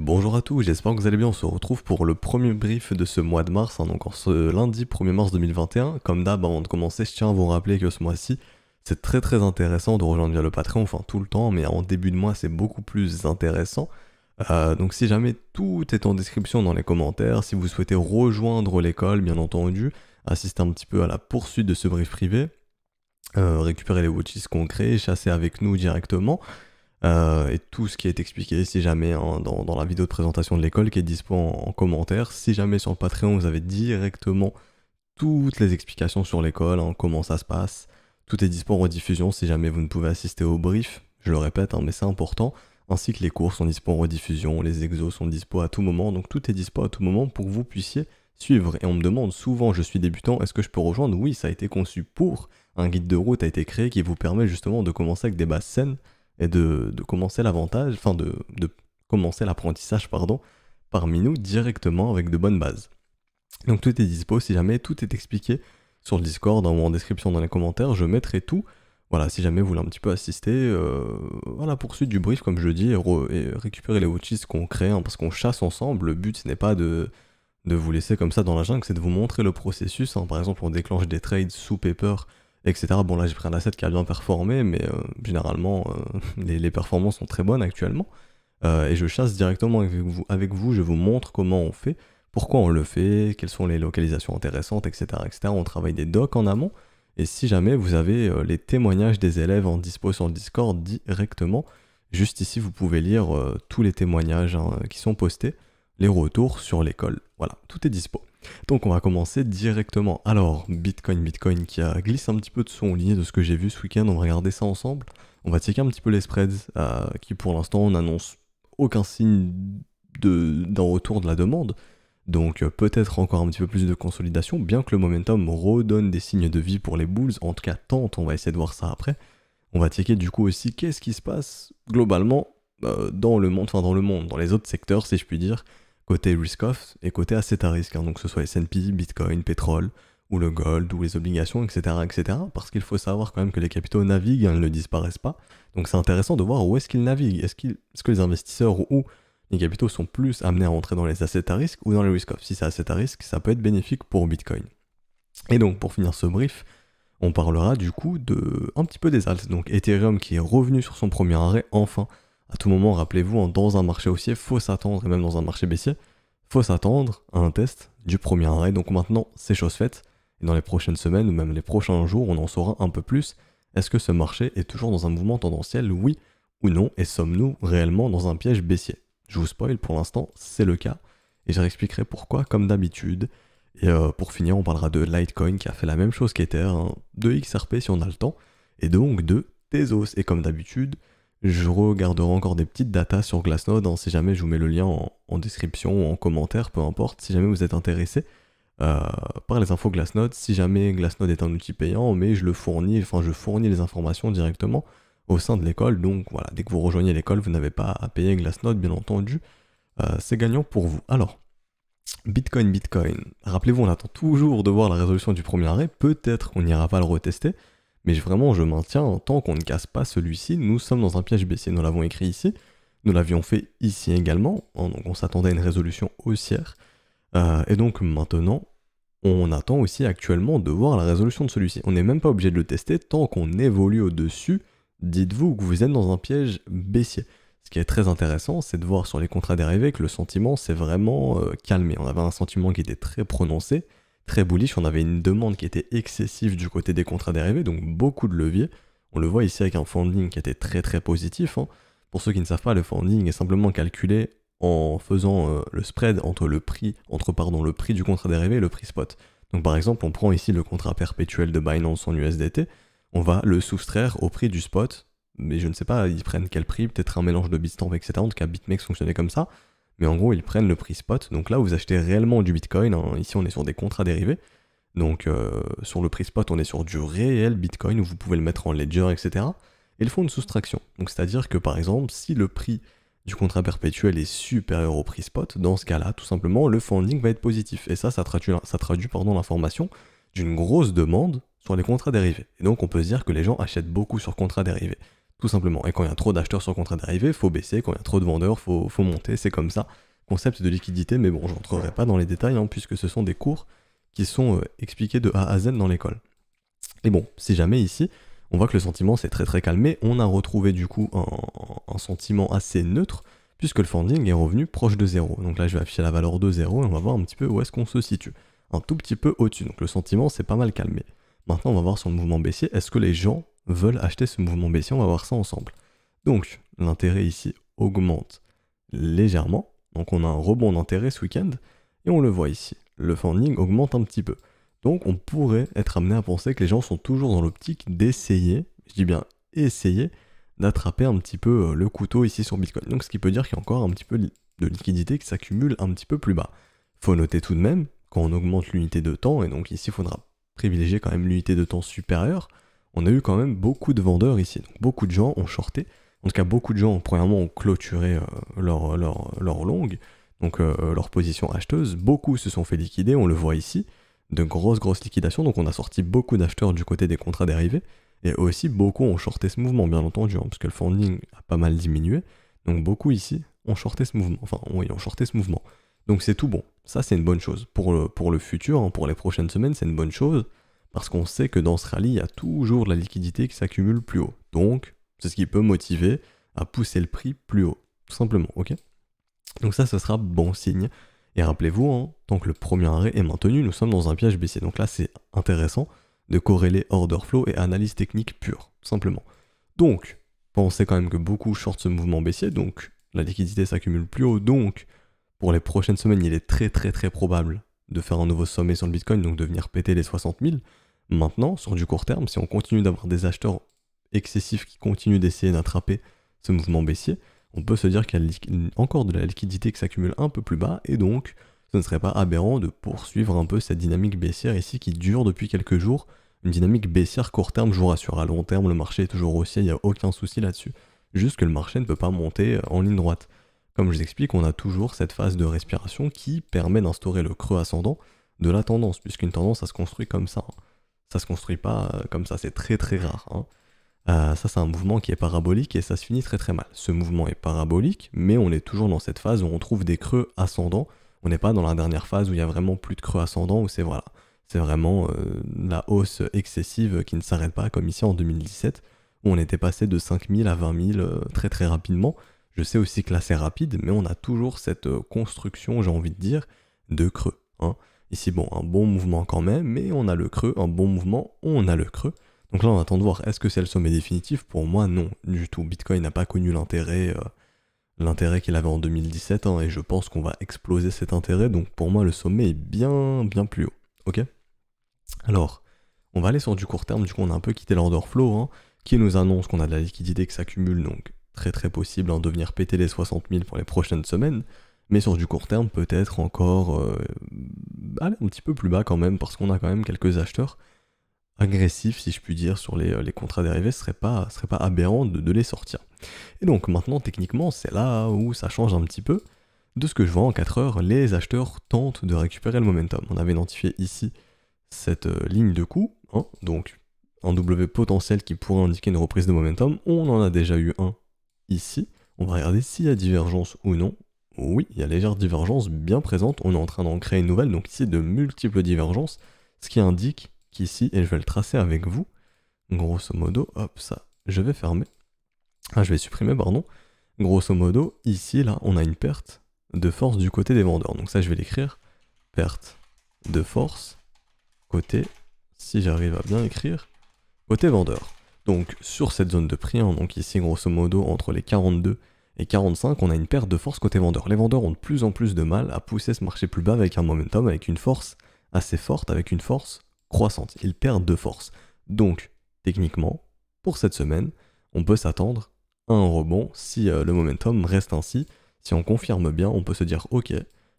Bonjour à tous, j'espère que vous allez bien. On se retrouve pour le premier brief de ce mois de mars, donc en ce lundi 1er mars 2021. Comme d'hab, avant de commencer, je tiens à vous rappeler que ce mois-ci, c'est très intéressant de rejoindre via le Patreon, enfin tout le temps, mais en début de mois, c'est beaucoup plus intéressant. Donc si jamais tout est en description dans les commentaires, si vous souhaitez rejoindre l'école, bien entendu, assister un petit peu à la poursuite de ce brief privé, récupérer les watches concrets, chasser avec nous directement. Et tout ce qui est expliqué, si jamais, hein, dans la vidéo de présentation de l'école qui est dispo en commentaire. Si jamais sur le Patreon, vous avez directement toutes les explications sur l'école, hein, comment ça se passe. Tout est dispo en rediffusion si jamais vous ne pouvez assister au brief. Je le répète, hein, mais c'est important. Ainsi que les cours sont dispo en rediffusion, les exos sont dispo à tout moment. Donc tout est dispo à tout moment pour que vous puissiez suivre. Et on me demande souvent, je suis débutant, est-ce que je peux rejoindre? Oui, ça a été conçu pour. Un guide de route a été créé qui vous permet justement de commencer avec des bases saines et de commencer l'avantage, enfin de commencer l'apprentissage, pardon, parmi nous directement avec de bonnes bases. Donc tout est dispo, si jamais tout est expliqué sur le Discord, hein, ou en description dans les commentaires, je mettrai tout. Voilà, si jamais vous voulez un petit peu assister à la poursuite du brief, comme je dis, et récupérer les watches qu'on crée, hein, parce qu'on chasse ensemble. Le but, ce n'est pas de vous laisser comme ça dans la jungle, c'est de vous montrer le processus, hein. Par exemple, on déclenche des trades sous paper, etc. Bon, là j'ai pris un asset qui a bien performé, mais généralement les performances sont très bonnes actuellement. Et je chasse directement avec vous, je vous montre comment on fait, pourquoi on le fait, quelles sont les localisations intéressantes, etc. etc. On travaille des docs en amont, et si jamais vous avez les témoignages des élèves en dispo sur le Discord directement, juste ici vous pouvez lire tous les témoignages, hein, qui sont postés, les retours sur l'école. Voilà, tout est dispo. Donc on va commencer directement. Alors, Bitcoin qui a glissé un petit peu de son lit de ce que j'ai vu ce week-end, on va regarder ça ensemble. On va checker un petit peu les spreads, qui pour l'instant n'annoncent aucun signe d'un retour de la demande. Donc peut-être encore un petit peu plus de consolidation, bien que le momentum redonne des signes de vie pour les bulls. En tout cas, tente, on va essayer de voir ça après. On va checker du coup aussi qu'est-ce qui se passe globalement dans le monde, dans les autres secteurs si je puis dire, côté risk-off et côté asset à risque, hein, donc que ce soit S&P, Bitcoin, pétrole, ou le gold, ou les obligations, etc. Parce qu'il faut savoir quand même que les capitaux naviguent, hein, ils ne disparaissent pas. Donc c'est intéressant de voir où est-ce qu'ils naviguent. Est-ce que les investisseurs ou les capitaux sont plus amenés à rentrer dans les assets à risque ou dans les risk-off? Si c'est asset à risque, ça peut être bénéfique pour Bitcoin. Et donc pour finir ce brief, on parlera du coup de un petit peu des alts. Donc Ethereum qui est revenu sur son premier arrêt, enfin. À tout moment, rappelez-vous, hein, dans un marché haussier, faut s'attendre, et même dans un marché baissier, faut s'attendre à un test du premier arrêt. Donc maintenant, c'est chose faite. Et dans les prochaines semaines, ou même les prochains jours, on en saura un peu plus. Est-ce que ce marché est toujours dans un mouvement tendanciel, oui ou non? Et sommes-nous réellement dans un piège baissier? Je vous spoil, pour l'instant, c'est le cas. Et je réexpliquerai pourquoi, comme d'habitude. Et pour finir, on parlera de Litecoin qui a fait la même chose qu'Ether, hein, de XRP si on a le temps, et donc de Tezos. Et comme d'habitude, je regarderai encore des petites datas sur Glassnode, hein, si jamais je vous mets le lien en description ou en commentaire, peu importe, si jamais vous êtes intéressé par les infos Glassnode. Si jamais Glassnode est un outil payant, mais je fournis les informations directement au sein de l'école. Donc voilà, dès que vous rejoignez l'école, vous n'avez pas à payer Glassnode, bien entendu. C'est gagnant pour vous. Alors, Bitcoin. Rappelez-vous, on attend toujours de voir la résolution du premier arrêt. Peut-être on n'ira pas le retester. Mais vraiment, je maintiens, tant qu'on ne casse pas celui-ci, nous sommes dans un piège baissier. Nous l'avons écrit ici, nous l'avions fait ici également, hein, donc on s'attendait à une résolution haussière. Et donc maintenant, on attend aussi actuellement de voir la résolution de celui-ci. On n'est même pas obligé de le tester, tant qu'on évolue au-dessus, dites-vous que vous êtes dans un piège baissier. Ce qui est très intéressant, c'est de voir sur les contrats dérivés que le sentiment s'est vraiment calmé. On avait un sentiment qui était très prononcé, très bullish, on avait une demande qui était excessive du côté des contrats dérivés, donc beaucoup de leviers. On le voit ici avec un funding qui était très positif, hein. Pour ceux qui ne savent pas, le funding est simplement calculé en faisant le spread entre le prix du contrat dérivé et le prix spot. Donc par exemple, on prend ici le contrat perpétuel de Binance en USDT, on va le soustraire au prix du spot, mais je ne sais pas, ils prennent quel prix, peut-être un mélange de Bitstamp, etc. En tout cas, BitMEX fonctionnait comme ça. Mais en gros, ils prennent le prix spot. Donc là, vous achetez réellement du Bitcoin, hein. Ici, on est sur des contrats dérivés. Donc sur le prix spot, on est sur du réel Bitcoin où vous pouvez le mettre en ledger, etc. Et ils font une soustraction. Donc c'est-à-dire que par exemple, si le prix du contrat perpétuel est supérieur au prix spot, dans ce cas-là, tout simplement, le funding va être positif. Et ça traduit l'information d'une grosse demande sur les contrats dérivés. Et donc on peut se dire que les gens achètent beaucoup sur contrats dérivés. tout simplement. Et quand il y a trop d'acheteurs sur contrat dérivé, faut baisser, quand il y a trop de vendeurs, faut monter, c'est comme ça. Concept de liquidité, mais bon, je rentrerai pas dans les détails, hein, puisque ce sont des cours qui sont expliqués de A à Z dans l'école. Et bon, si jamais ici, on voit que le sentiment s'est très très calmé, on a retrouvé du coup un sentiment assez neutre, puisque le funding est revenu proche de 0. Donc là, je vais afficher la valeur de 0 et on va voir un petit peu où est-ce qu'on se situe. Un tout petit peu au-dessus, donc le sentiment s'est pas mal calmé. Maintenant, on va voir sur le mouvement baissier, est-ce que les gens veulent acheter ce mouvement baissier? On va voir ça ensemble. Donc, l'intérêt ici augmente légèrement, donc on a un rebond d'intérêt ce week-end, et on le voit ici, le funding augmente un petit peu. Donc on pourrait être amené à penser que les gens sont toujours dans l'optique d'essayer, je dis bien essayer, d'attraper un petit peu le couteau ici sur Bitcoin. Donc ce qui peut dire qu'il y a encore un petit peu de liquidité qui s'accumule un petit peu plus bas. Faut noter tout de même, quand on augmente l'unité de temps, et donc ici il faudra privilégier quand même l'unité de temps supérieure, on a eu quand même beaucoup de vendeurs ici. Donc beaucoup de gens ont shorté, en tout cas beaucoup de gens premièrement ont clôturé leur longue, donc leur position acheteuse, beaucoup se sont fait liquider, on le voit ici, de grosses liquidations, donc on a sorti beaucoup d'acheteurs du côté des contrats dérivés, et aussi beaucoup ont shorté ce mouvement, bien entendu, hein, parce que le funding a pas mal diminué, donc beaucoup ici ont shorté ce mouvement, ont shorté ce mouvement. Donc c'est tout bon, ça c'est une bonne chose. Pour le futur, hein, pour les prochaines semaines, c'est une bonne chose, parce qu'on sait que dans ce rallye, il y a toujours de la liquidité qui s'accumule plus haut. Donc, c'est ce qui peut motiver à pousser le prix plus haut, tout simplement, ok? Donc ça, ce sera bon signe. Et rappelez-vous, hein, tant que le premier arrêt est maintenu, nous sommes dans un piège baissier. Donc là, c'est intéressant de corréler order flow et analyse technique pure, tout simplement. Donc, pensez quand même que beaucoup short ce mouvement baissier, donc la liquidité s'accumule plus haut, donc pour les prochaines semaines, il est très probable de faire un nouveau sommet sur le Bitcoin, donc de venir péter les 60 000. Maintenant, sur du court terme, si on continue d'avoir des acheteurs excessifs qui continuent d'essayer d'attraper ce mouvement baissier, on peut se dire qu'il y a encore de la liquidité qui s'accumule un peu plus bas, et donc ce ne serait pas aberrant de poursuivre un peu cette dynamique baissière ici qui dure depuis quelques jours, une dynamique baissière court terme, je vous rassure, à long terme le marché est toujours haussier, il n'y a aucun souci là-dessus, juste que le marché ne peut pas monter en ligne droite. Comme je vous explique, on a toujours cette phase de respiration qui permet d'instaurer le creux ascendant de la tendance, puisqu'une tendance ça se construit comme ça, hein. Ça se construit pas comme ça, c'est très rare, hein. Ça c'est un mouvement qui est parabolique et ça se finit très mal. Ce mouvement est parabolique, mais on est toujours dans cette phase où on trouve des creux ascendants. On n'est pas dans la dernière phase où il y a vraiment plus de creux ascendants, où c'est vraiment la hausse excessive qui ne s'arrête pas, comme ici en 2017, où on était passé de 5000 à 20 000 très rapidement. Je sais aussi que là c'est rapide, mais on a toujours cette construction, j'ai envie de dire, de creux, hein. Ici bon, un bon mouvement quand même, mais on a le creux, un bon mouvement, on a le creux. Donc là, on attend de voir, est-ce que c'est le sommet définitif? Pour moi, non, du tout. Bitcoin n'a pas connu l'intérêt qu'il avait en 2017, hein, et je pense qu'on va exploser cet intérêt, donc pour moi, le sommet est bien plus haut, ok? Alors, on va aller sur du court terme, du coup, on a un peu quitté l'order flow, hein, qui nous annonce qu'on a de la liquidité qui s'accumule, donc très possible de venir péter les 60 000 pour les prochaines semaines, mais sur du court terme, peut-être encore aller un petit peu plus bas quand même, parce qu'on a quand même quelques acheteurs agressif, si je puis dire, sur les contrats dérivés, ce serait pas aberrant de les sortir. Et donc maintenant, techniquement, c'est là où ça change un petit peu. De ce que je vois en 4 heures, les acheteurs tentent de récupérer le momentum. On avait identifié ici cette ligne de coup, hein, donc un W potentiel qui pourrait indiquer une reprise de momentum. On en a déjà eu un ici. On va regarder s'il y a divergence ou non. Oui, il y a légère divergence bien présente. On est en train d'en créer une nouvelle, donc ici de multiples divergences, ce qui indique qu'ici, et je vais le tracer avec vous, grosso modo, hop, ça, je vais fermer. Je vais supprimer, pardon. Grosso modo, ici, là, on a une perte de force du côté des vendeurs. Donc ça, je vais l'écrire. Perte de force côté, si j'arrive à bien écrire, côté vendeur. Donc sur cette zone de prix, hein, donc ici, grosso modo, entre les 42 et 45, on a une perte de force côté vendeur. Les vendeurs ont de plus en plus de mal à pousser ce marché plus bas avec un momentum, avec une force assez forte, avec une force croissante. Ils perdent de force. Donc, techniquement, pour cette semaine, on peut s'attendre à un rebond si le momentum reste ainsi. Si on confirme bien, on peut se dire ok,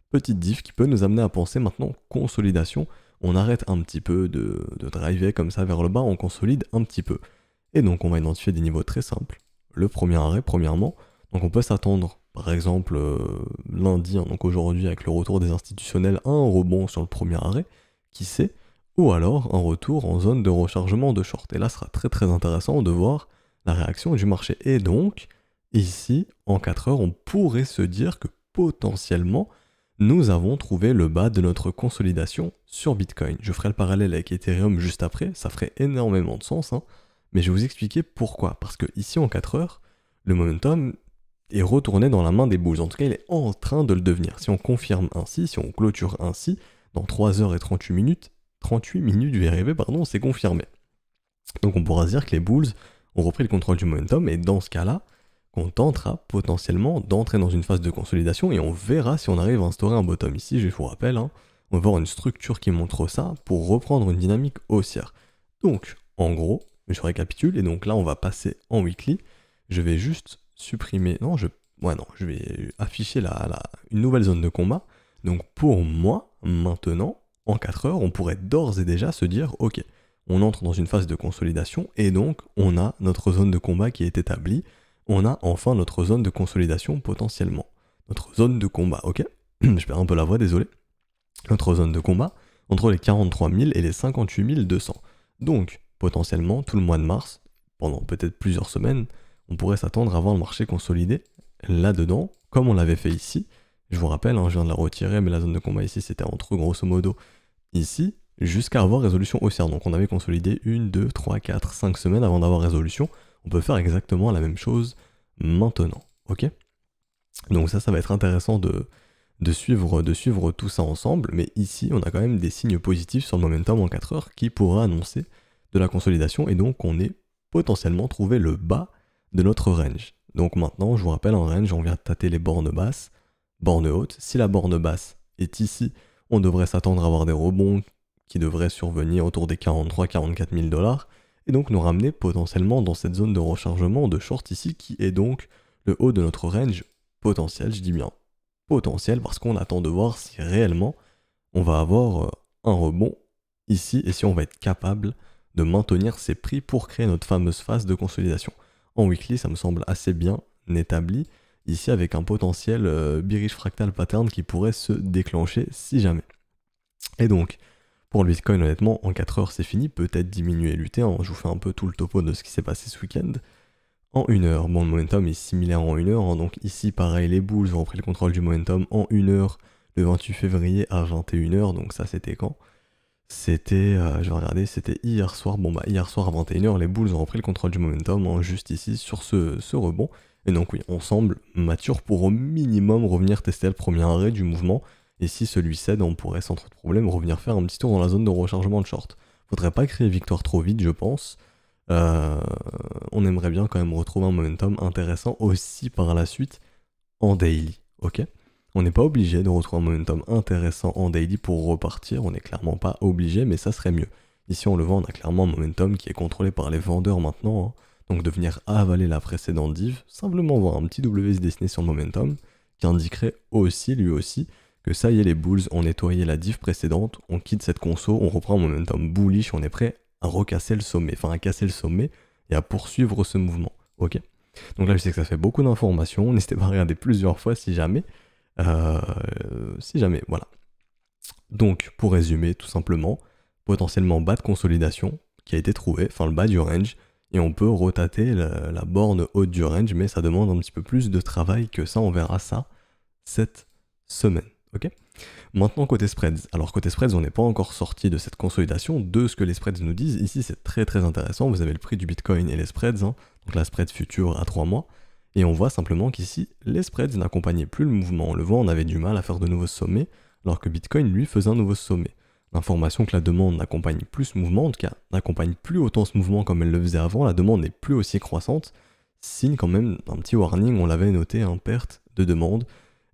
petite diff qui peut nous amener à penser maintenant consolidation. On arrête un petit peu de driver comme ça vers le bas, on consolide un petit peu. Et donc on va identifier des niveaux très simples. Le premier arrêt, premièrement. Donc on peut s'attendre, par exemple, lundi, hein, donc aujourd'hui avec le retour des institutionnels, à un rebond sur le premier arrêt. Qui sait? Ou alors un retour en zone de rechargement de short. Et là, ce sera très intéressant de voir la réaction du marché. Et donc, ici, en 4 heures, on pourrait se dire que potentiellement, nous avons trouvé le bas de notre consolidation sur Bitcoin. Je ferai le parallèle avec Ethereum juste après, ça ferait énormément de sens, hein, mais je vais vous expliquer pourquoi. Parce que ici, en 4 heures, le momentum est retourné dans la main des bulls. En tout cas, il est en train de le devenir. Si on confirme ainsi, si on clôture ainsi, dans 3 heures et 38 minutes, je vais y arriver, pardon, c'est confirmé. Donc on pourra se dire que les bulls ont repris le contrôle du momentum, et dans ce cas-là, on tentera potentiellement d'entrer dans une phase de consolidation, et on verra si on arrive à instaurer un bottom. Ici, je vous rappelle, hein, on va voir une structure qui montre ça pour reprendre une dynamique haussière. Donc, en gros, je récapitule, et donc là, on va passer en weekly. Je vais juste supprimer... Non, je vais afficher une nouvelle zone de combat. Donc pour moi, maintenant, en 4 heures, on pourrait d'ores et déjà se dire, ok, on entre dans une phase de consolidation, et donc on a notre zone de combat qui est établie. On a enfin notre zone de consolidation potentiellement. Notre zone de combat, ok. Je perds un peu la voix, désolé. Notre zone de combat entre les 43 000 et les 58 200. Donc, potentiellement, tout le mois de mars, pendant peut-être plusieurs semaines, on pourrait s'attendre à voir le marché consolidé là-dedans, comme on l'avait fait ici. Je vous rappelle, hein, je viens de la retirer, mais la zone de combat ici, c'était entre, grosso modo, ici, jusqu'à avoir résolution haussière. Donc on avait consolidé 1, 2, 3, 4, 5 semaines avant d'avoir résolution. On peut faire exactement la même chose maintenant, ok? Donc ça va être intéressant de suivre tout ça ensemble, mais ici, on a quand même des signes positifs sur le momentum en 4 heures qui pourra annoncer de la consolidation, et donc on est potentiellement trouvé le bas de notre range. Donc maintenant, je vous rappelle, en range, on vient de tâter les bornes basses, bornes hautes. Si la borne basse est ici, on devrait s'attendre à avoir des rebonds qui devraient survenir autour des 43-44 000 $, et donc nous ramener potentiellement dans cette zone de rechargement de short ici, qui est donc le haut de notre range potentiel, je dis bien potentiel, parce qu'on attend de voir si réellement on va avoir un rebond ici, et si on va être capable de maintenir ces prix pour créer notre fameuse phase de consolidation. En weekly, ça me semble assez bien établi, ici avec un potentiel bearish fractal pattern qui pourrait se déclencher si jamais. Et donc, pour le Bitcoin, honnêtement, en 4 heures, c'est fini, peut-être diminuer et lutter, hein. Je vous fais un peu tout le topo de ce qui s'est passé ce week-end. En 1 heure, bon, le momentum est similaire en 1 heure, hein. Donc ici, pareil, les bulls ont repris le contrôle du momentum en 1 heure, le 28 février à 21 heures. Donc ça, c'était quand? C'était, je vais regarder, c'était hier soir. Bon, bah, hier soir à 21 heures, les bulls ont repris le contrôle du momentum, hein, juste ici, sur ce rebond. Et donc oui, on semble mature pour au minimum revenir tester le premier arrêt du mouvement. Et si celui cède, on pourrait sans trop de problème revenir faire un petit tour dans la zone de rechargement de short. Faudrait pas créer victoire trop vite, je pense. On aimerait bien quand même retrouver un momentum intéressant aussi par la suite en daily, ok? On n'est pas obligé de retrouver un momentum intéressant en daily pour repartir, on n'est clairement pas obligé, mais ça serait mieux. Ici on le voit, on a clairement un momentum qui est contrôlé par les vendeurs maintenant, hein. Donc de venir avaler la précédente div, simplement voir un petit W se dessiner sur le momentum, qui indiquerait aussi, lui aussi, que ça y est, les bulls ont nettoyé la div précédente, on quitte cette conso, on reprend un momentum bullish, on est prêt à recasser le sommet, enfin à casser le sommet et à poursuivre ce mouvement, ok? Donc là je sais que ça fait beaucoup d'informations, n'hésitez pas à regarder plusieurs fois si jamais, voilà. Donc pour résumer tout simplement, potentiellement bas de consolidation qui a été trouvé, enfin le bas du range, et on peut retater la borne haute du range, mais ça demande un petit peu plus de travail que ça, on verra ça cette semaine, ok? Maintenant côté spreads, alors côté spreads on n'est pas encore sorti de cette consolidation, de ce que les spreads nous disent, ici c'est très très intéressant, vous avez le prix du Bitcoin et les spreads, hein, donc la spread future à 3 mois, et on voit simplement qu'ici les spreads n'accompagnaient plus le mouvement, on le voit, on avait du mal à faire de nouveaux sommets, alors que Bitcoin lui faisait un nouveau sommet. L'information que la demande n'accompagne plus ce mouvement, en tout cas n'accompagne plus autant ce mouvement comme elle le faisait avant, la demande n'est plus aussi croissante, signe quand même un petit warning, on l'avait noté, hein, perte de demande,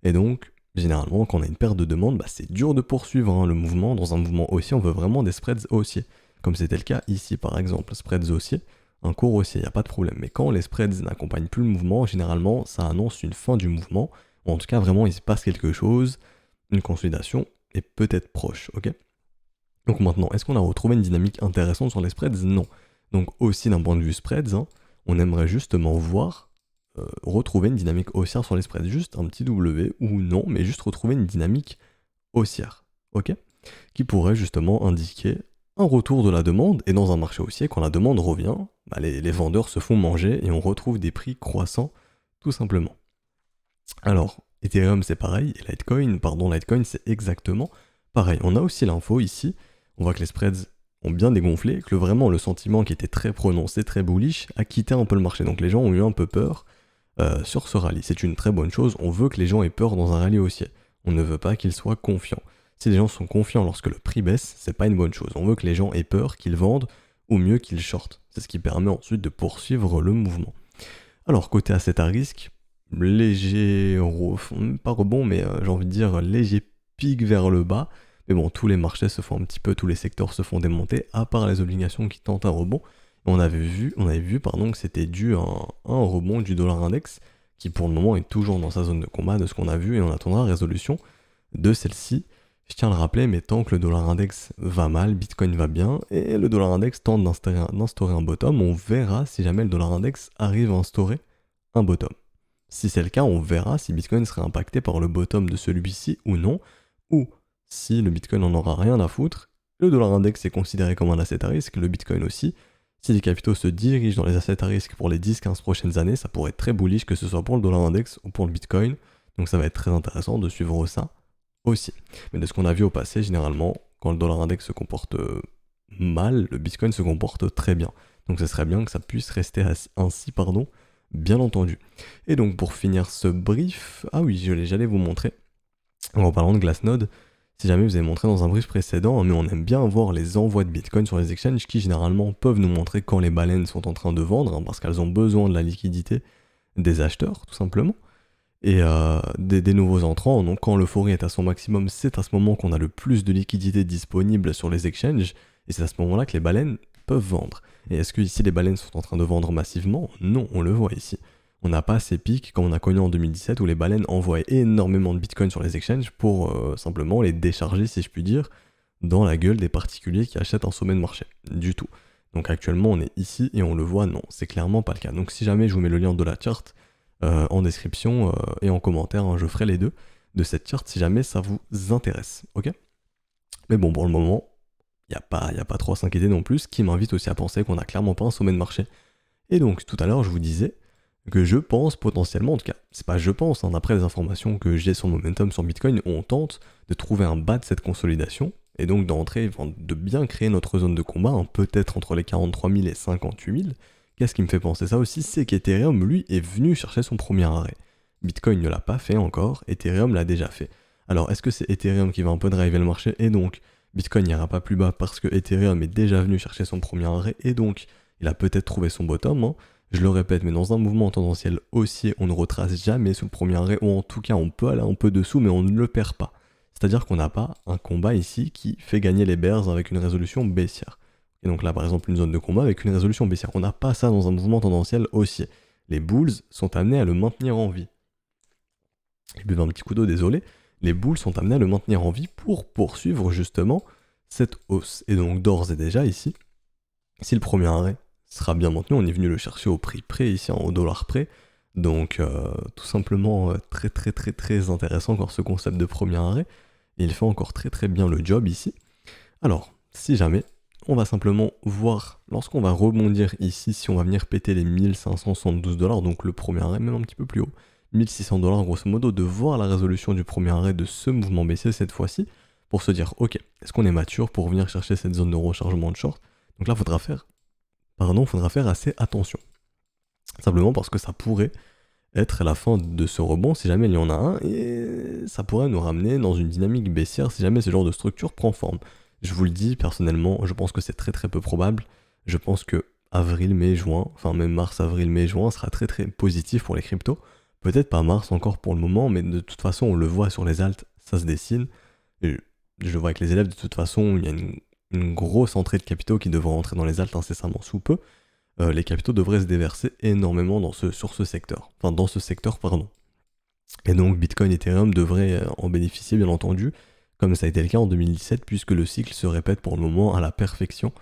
et donc généralement, quand on a une perte de demande, bah, c'est dur de poursuivre, hein, le mouvement. Dans un mouvement haussier, on veut vraiment des spreads haussiers. Comme c'était le cas ici, par exemple. Spreads haussiers, un cours haussier, il n'y a pas de problème. Mais quand les spreads n'accompagnent plus le mouvement, généralement, ça annonce une fin du mouvement. Ou en tout cas, vraiment, il se passe quelque chose. Une consolidation est peut-être proche, ok? Donc maintenant, est-ce qu'on a retrouvé une dynamique intéressante sur les spreads? Non. Donc aussi d'un point de vue spreads, hein, on aimerait justement voir retrouver une dynamique haussière sur les spreads, juste un petit W ou non, mais juste retrouver une dynamique haussière, ok? Qui pourrait justement indiquer un retour de la demande, et dans un marché haussier, quand la demande revient, les vendeurs se font manger et on retrouve des prix croissants tout simplement. Alors, Ethereum c'est pareil, et Litecoin c'est exactement pareil. On a aussi l'info ici, on voit que les spreads ont bien dégonflé, que vraiment le sentiment qui était très prononcé, très bullish, a quitté un peu le marché. Donc les gens ont eu un peu peur sur ce rallye. C'est une très bonne chose, on veut que les gens aient peur dans un rallye haussier. On ne veut pas qu'ils soient confiants. Si les gens sont confiants lorsque le prix baisse, c'est pas une bonne chose. On veut que les gens aient peur, qu'ils vendent, ou mieux qu'ils shortent. C'est ce qui permet ensuite de poursuivre le mouvement. Alors côté asset à risque, léger, pas rebond, mais j'ai envie de dire léger pic vers le bas. Mais bon, tous les marchés se font un petit peu, tous les secteurs se font démonter, à part les obligations qui tentent un rebond. On avait vu que c'était dû à un rebond du dollar index, qui pour le moment est toujours dans sa zone de combat de ce qu'on a vu, et on attendra résolution de celle-ci. Je tiens à le rappeler, mais tant que le dollar index va mal, Bitcoin va bien, et le dollar index tente d'instaurer un bottom, on verra si jamais le dollar index arrive à instaurer un bottom. Si c'est le cas, on verra si Bitcoin serait impacté par le bottom de celui-ci ou non, ou si le Bitcoin n'en aura rien à foutre, le dollar index est considéré comme un asset à risque, le Bitcoin aussi. Si les capitaux se dirigent dans les assets à risque pour les 10-15 prochaines années, ça pourrait être très bullish, que ce soit pour le dollar index ou pour le Bitcoin, donc ça va être très intéressant de suivre ça aussi. Mais de ce qu'on a vu au passé, généralement, quand le dollar index se comporte mal, le Bitcoin se comporte très bien. Donc ce serait bien que ça puisse rester ainsi, bien entendu. Et donc pour finir ce brief, ah oui, j'allais vous montrer, en parlant de Glassnode, si jamais vous avez montré dans un brief précédent, mais on aime bien voir les envois de Bitcoin sur les exchanges qui généralement peuvent nous montrer quand les baleines sont en train de vendre, parce qu'elles ont besoin de la liquidité des acheteurs, tout simplement. Et des nouveaux entrants, donc quand l'euphorie est à son maximum, c'est à ce moment qu'on a le plus de liquidités disponibles sur les exchanges, et c'est à ce moment-là que les baleines peuvent vendre. Et est-ce que ici les baleines sont en train de vendre massivement? Non, on le voit ici. On n'a pas ces pics comme on a connu en 2017 où les baleines envoyaient énormément de bitcoin sur les exchanges pour simplement les décharger, si je puis dire, dans la gueule des particuliers qui achètent en sommet de marché. Du tout. Donc actuellement on est ici et on le voit, non, c'est clairement pas le cas. Donc si jamais je vous mets le lien de la chart en description et en commentaire, hein, je ferai les deux de cette chart si jamais ça vous intéresse, ok? Mais bon, pour le moment, il n'y a pas trop à s'inquiéter non plus, ce qui m'invite aussi à penser qu'on n'a clairement pas un sommet de marché. Et donc tout à l'heure, je vous disais que je pense potentiellement, en tout cas, c'est pas je pense, hein, d'après les informations que j'ai sur le momentum sur Bitcoin, on tente de trouver un bas de cette consolidation, et donc d'entrer, de bien créer notre zone de combat, hein, peut-être entre les 43 000 et 58 000. Qu'est-ce qui me fait penser ça aussi, c'est qu'Ethereum, lui, est venu chercher son premier arrêt. Bitcoin ne l'a pas fait encore, Ethereum l'a déjà fait. Alors, est-ce que c'est Ethereum qui va un peu driver le marché, et donc Bitcoin n'ira pas plus bas parce que Ethereum est déjà venu chercher son premier arrêt, et donc il a peut-être trouvé son bottom, hein. Je le répète, mais dans un mouvement tendanciel haussier, on ne retrace jamais sous le premier arrêt, ou en tout cas on peut aller un peu dessous, mais on ne le perd pas. C'est-à-dire qu'on n'a pas un combat ici qui fait gagner les bears avec une résolution baissière. Et donc là, par exemple, une zone de combat avec une résolution baissière. On n'a pas ça dans un mouvement tendanciel haussier. Les bulls sont amenés à le maintenir en vie. Je buvais un petit coup d'eau, désolé. Les bulls sont amenés à le maintenir en vie pour poursuivre justement cette hausse. Et donc d'ores et déjà ici, si le premier arrêt sera bien maintenu, on est venu le chercher au prix près, ici au dollar près. Donc tout simplement très très très très intéressant encore ce concept de premier arrêt. Et il fait encore très très bien le job ici. Alors, si jamais, on va simplement voir, lorsqu'on va rebondir ici, si on va venir péter les 1572 $, donc le premier arrêt, même un petit peu plus haut, 1600 $ grosso modo, de voir la résolution du premier arrêt de ce mouvement baissier cette fois-ci, pour se dire, ok, est-ce qu'on est mature pour venir chercher cette zone de rechargement de short? Donc là, faudra faire assez attention. Simplement parce que ça pourrait être la fin de ce rebond si jamais il y en a un, et ça pourrait nous ramener dans une dynamique baissière si jamais ce genre de structure prend forme. Je vous le dis personnellement, je pense que c'est très très peu probable. Je pense que avril, mai, juin, enfin même mars, avril, mai, juin sera très très positif pour les cryptos. Peut-être pas mars encore pour le moment, mais de toute façon on le voit sur les alts, ça se dessine. Et je le vois avec les élèves, de toute façon il y a une grosse entrée de capitaux qui devrait entrer dans les alts incessamment sous peu. Les capitaux devraient se déverser énormément dans ce secteur. Et donc Bitcoin et Ethereum devraient en bénéficier bien entendu, comme ça a été le cas en 2017, puisque le cycle se répète pour le moment à la perfection,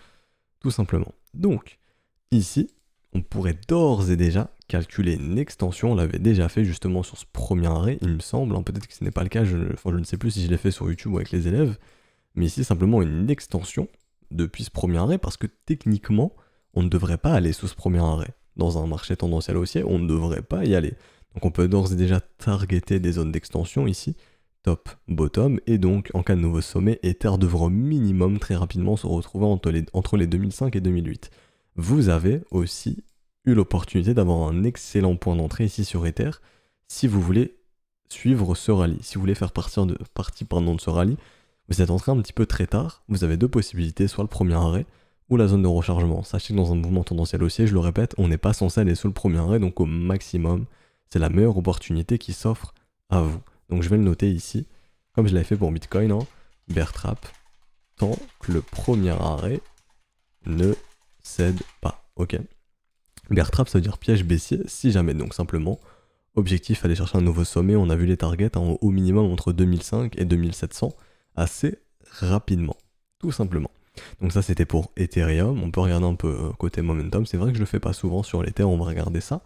tout simplement. Donc, ici, on pourrait d'ores et déjà calculer une extension, on l'avait déjà fait justement sur ce premier arrêt, il me semble, hein, peut-être que ce n'est pas le cas, je ne sais plus si je l'ai fait sur YouTube ou avec les élèves, mais ici simplement une extension depuis ce premier arrêt, parce que techniquement, on ne devrait pas aller sous ce premier arrêt. Dans un marché tendanciel haussier, on ne devrait pas y aller. Donc on peut d'ores et déjà targeter des zones d'extension ici, top, bottom, et donc en cas de nouveau sommet, Ether devra au minimum très rapidement se retrouver entre les 2005 et 2008. Vous avez aussi eu l'opportunité d'avoir un excellent point d'entrée ici sur Ether si vous voulez suivre ce rallye. Si vous voulez faire partie de ce rallye, vous êtes entré un petit peu très tard, vous avez deux possibilités, soit le premier arrêt ou la zone de rechargement. Sachez que dans un mouvement tendanciel haussier, je le répète, on n'est pas censé aller sous le premier arrêt, donc au maximum, c'est la meilleure opportunité qui s'offre à vous. Donc je vais le noter ici, comme je l'avais fait pour Bitcoin, bear trap, tant que le premier arrêt ne cède pas. Ok. Bear trap, ça veut dire piège baissier, si jamais. Donc simplement, objectif, aller chercher un nouveau sommet. On a vu les targets au minimum entre 2005 et 2700 assez rapidement, tout simplement. Donc ça, c'était pour Ethereum. On peut regarder un peu côté momentum. C'est vrai que je le fais pas souvent sur l'Ether, on va regarder ça.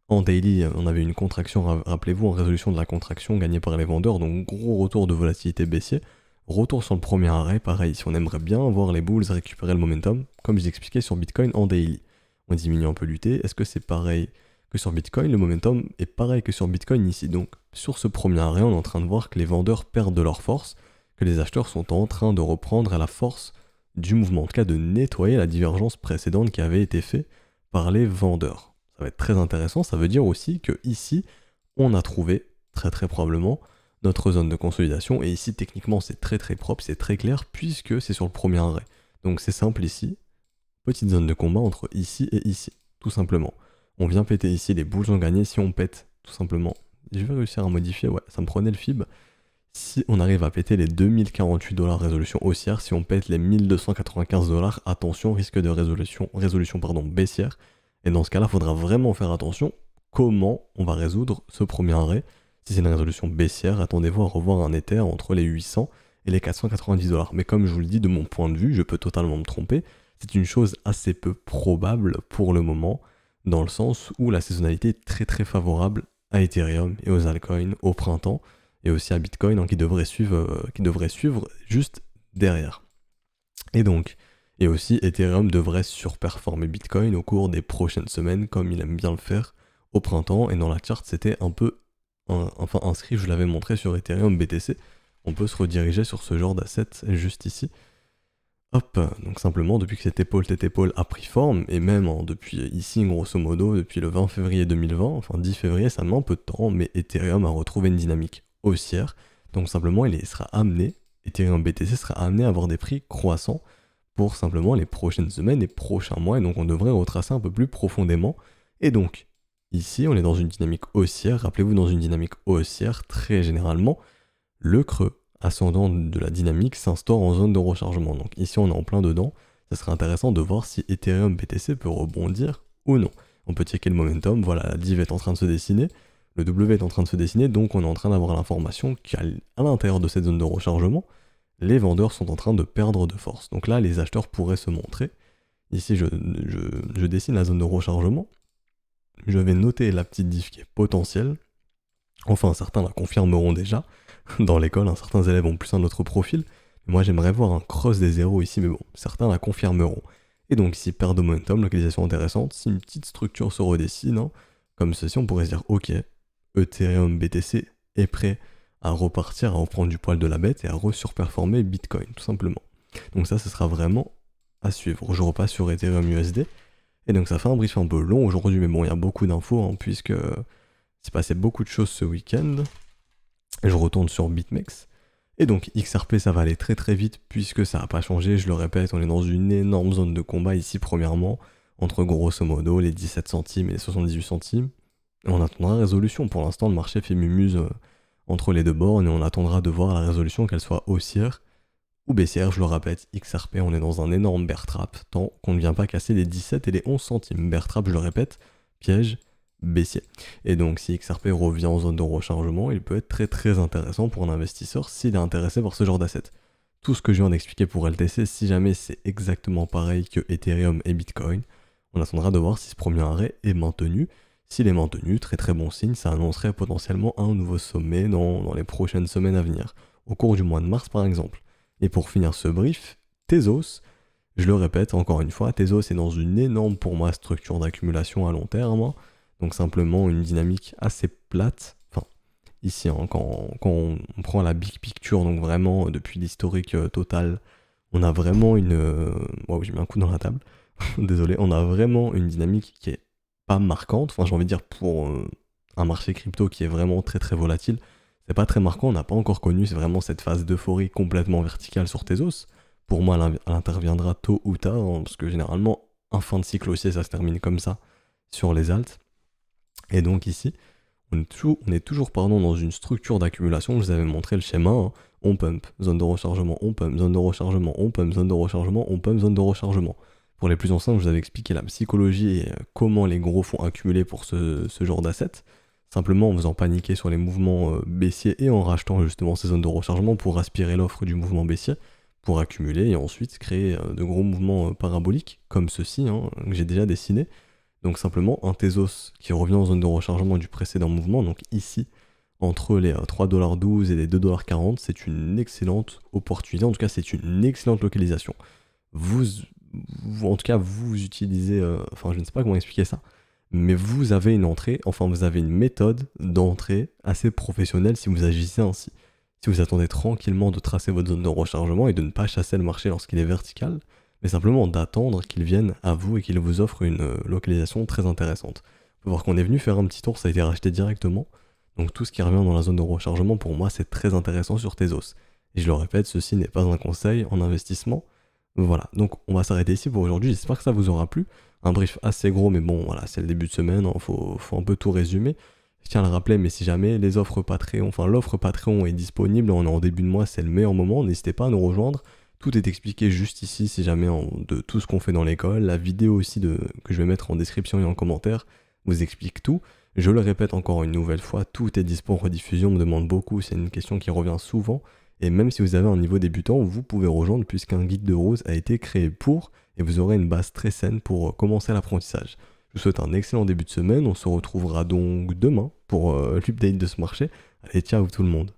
En daily, on avait une contraction, rappelez-vous, en résolution de la contraction gagnée par les vendeurs, donc gros retour de volatilité baissier. Retour sur le premier arrêt, pareil, si on aimerait bien voir les bulls récupérer le momentum, comme je l'expliquais sur Bitcoin en daily. On diminue un peu l'UT, est-ce que c'est pareil que sur Bitcoin? Le momentum est pareil que sur Bitcoin ici, donc sur ce premier arrêt, on est en train de voir que les vendeurs perdent de leur force, que les acheteurs sont en train de reprendre à la force du mouvement, en tout cas de nettoyer la divergence précédente qui avait été faite par les vendeurs. Ça va être très intéressant, ça veut dire aussi que ici, on a trouvé, très probablement, notre zone de consolidation, et ici, techniquement, c'est très propre, c'est très clair, puisque c'est sur le premier arrêt. Donc c'est simple ici, petite zone de combat entre ici et ici, tout simplement. On vient péter ici, les bulls ont gagné, si on pète, tout simplement, je vais réussir à modifier, ouais, ça me prenait le fib, si on arrive à péter les 2048 $ résolution haussière, si on pète les 1295 $, attention, risque de résolution baissière. Et dans ce cas-là, il faudra vraiment faire attention comment on va résoudre ce premier arrêt. Si c'est une résolution baissière, attendez-vous à revoir un Ether entre les 800 et les 490 $. Mais comme je vous le dis, de mon point de vue, je peux totalement me tromper. C'est une chose assez peu probable pour le moment, dans le sens où la saisonnalité est très favorable à Ethereum et aux altcoins au printemps, et aussi à Bitcoin qui devrait suivre juste derrière. Et aussi Ethereum devrait surperformer Bitcoin au cours des prochaines semaines, comme il aime bien le faire au printemps, et dans la charte c'était un peu inscrit, je l'avais montré sur Ethereum BTC, on peut se rediriger sur ce genre d'asset juste ici. Hop, donc simplement depuis que cette épaule a pris forme, et même depuis ici grosso modo, depuis le 20 février 2020, enfin 10 février, ça met un peu de temps, mais Ethereum a retrouvé une dynamique haussière, donc simplement Ethereum BTC sera amené à avoir des prix croissants pour simplement les prochaines semaines et prochains mois, et donc on devrait retracer un peu plus profondément. Et donc, ici, on est dans une dynamique haussière. Rappelez-vous, dans une dynamique haussière, très généralement, le creux ascendant de la dynamique s'instaure en zone de rechargement. Donc ici, on est en plein dedans. Ça serait intéressant de voir si Ethereum BTC peut rebondir ou non. On peut checker le momentum. Voilà, la div est en train de se dessiner. Le W est en train de se dessiner, donc on est en train d'avoir l'information qu'à l'intérieur de cette zone de rechargement, les vendeurs sont en train de perdre de force. Donc là, les acheteurs pourraient se montrer. Ici, je dessine la zone de rechargement. Je vais noter la petite diff qui est potentielle. Enfin, certains la confirmeront déjà. Dans l'école, certains élèves ont plus un autre profil. Moi, j'aimerais voir un cross des zéros ici, mais bon, certains la confirmeront. Et donc, ici, perte de momentum, localisation intéressante. Si une petite structure se redessine, comme ceci, on pourrait se dire, ok, Ethereum BTC est prêt à repartir, à reprendre du poil de la bête et à resurperformer Bitcoin, tout simplement. Donc ça, ce sera vraiment à suivre. Je repasse sur Ethereum USD. Et donc ça fait un brief un peu long aujourd'hui, mais bon, il y a beaucoup d'infos, puisque s'est passé beaucoup de choses ce week-end. Et je retourne sur BitMEX. Et donc XRP, ça va aller très vite, puisque ça n'a pas changé, je le répète, on est dans une énorme zone de combat ici, premièrement, entre grosso modo les 17 centimes et les 78 centimes. Et on attendra résolution. Pour l'instant, le marché fait mumuse entre les deux bornes, et on attendra de voir la résolution, qu'elle soit haussière ou baissière. Je le répète, XRP, on est dans un énorme bear trap, tant qu'on ne vient pas casser les 17 et les 11 centimes. Bear trap, je le répète, piège baissier. Et donc si XRP revient en zone de rechargement, il peut être très intéressant pour un investisseur s'il est intéressé par ce genre d'asset. Tout ce que je viens d'expliquer pour LTC, si jamais c'est exactement pareil que Ethereum et Bitcoin, on attendra de voir si ce premier arrêt est maintenu. S'il est maintenu, très bon signe, ça annoncerait potentiellement un nouveau sommet dans les prochaines semaines à venir, au cours du mois de mars par exemple. Et pour finir ce brief, Tezos Je le répète encore une fois, Tezos est dans une énorme pour moi structure d'accumulation à long terme, hein. Donc simplement une dynamique assez plate. Enfin, ici, hein, quand on prend la big picture, donc vraiment depuis l'historique total, on a vraiment une... Wow, j'ai mis un coup dans la table. Désolé, on a vraiment une dynamique qui est pas marquante. Enfin, j'ai envie de dire pour un marché crypto qui est vraiment très très volatile, c'est pas très marquant. On n'a pas encore connu c'est vraiment cette phase d'euphorie complètement verticale sur Tezos. Pour moi, elle interviendra tôt ou tard, hein, parce que généralement, en fin de cycle haussier, ça se termine comme ça sur les alts. Et donc ici, on est toujours pardon, dans une structure d'accumulation. Je vous avais montré le schéma, hein. On pump, zone de rechargement, on pump, zone de rechargement, on pump, zone de rechargement, on pump, zone de rechargement. Pour les plus anciens, je vous avais expliqué la psychologie et comment les gros font accumuler pour ce genre d'assets. Simplement en faisant paniquer sur les mouvements baissiers et en rachetant justement ces zones de rechargement pour aspirer l'offre du mouvement baissier, pour accumuler et ensuite créer de gros mouvements paraboliques, comme ceci, hein, que j'ai déjà dessiné. Donc simplement un Tezos qui revient en zone de rechargement du précédent mouvement, donc ici, entre les 3,12$ et les 2,40$, c'est une excellente opportunité, en tout cas c'est une excellente localisation. En tout cas vous utilisez, enfin je ne sais pas comment expliquer ça, mais vous avez une entrée, enfin vous avez une méthode d'entrée assez professionnelle si vous agissez ainsi. Si vous attendez tranquillement de tracer votre zone de rechargement et de ne pas chasser le marché lorsqu'il est vertical, mais simplement d'attendre qu'il vienne à vous et qu'il vous offre une localisation très intéressante. On peut voir qu'on est venu faire un petit tour, ça a été racheté directement. Donc tout ce qui revient dans la zone de rechargement, pour moi, c'est très intéressant sur Tezos. Et je le répète, ceci n'est pas un conseil en investissement. Voilà, donc on va s'arrêter ici pour aujourd'hui. J'espère que ça vous aura plu. Un brief assez gros, mais bon, voilà, c'est le début de semaine, hein, faut un peu tout résumer. Je tiens à le rappeler, mais si jamais les offres Patreon, enfin l'offre Patreon est disponible, on est en début de mois, c'est le meilleur moment, n'hésitez pas à nous rejoindre. Tout est expliqué juste ici, si jamais de tout ce qu'on fait dans l'école. La vidéo aussi que je vais mettre en description et en commentaire vous explique tout. Je le répète encore une nouvelle fois, tout est dispo en rediffusion, on me demande beaucoup, c'est une question qui revient souvent. Et même si vous avez un niveau débutant, vous pouvez rejoindre puisqu'un guide de rose a été créé pour, et vous aurez une base très saine pour commencer l'apprentissage. Je vous souhaite un excellent début de semaine, on se retrouvera donc demain pour l'update de ce marché. Allez, ciao tout le monde.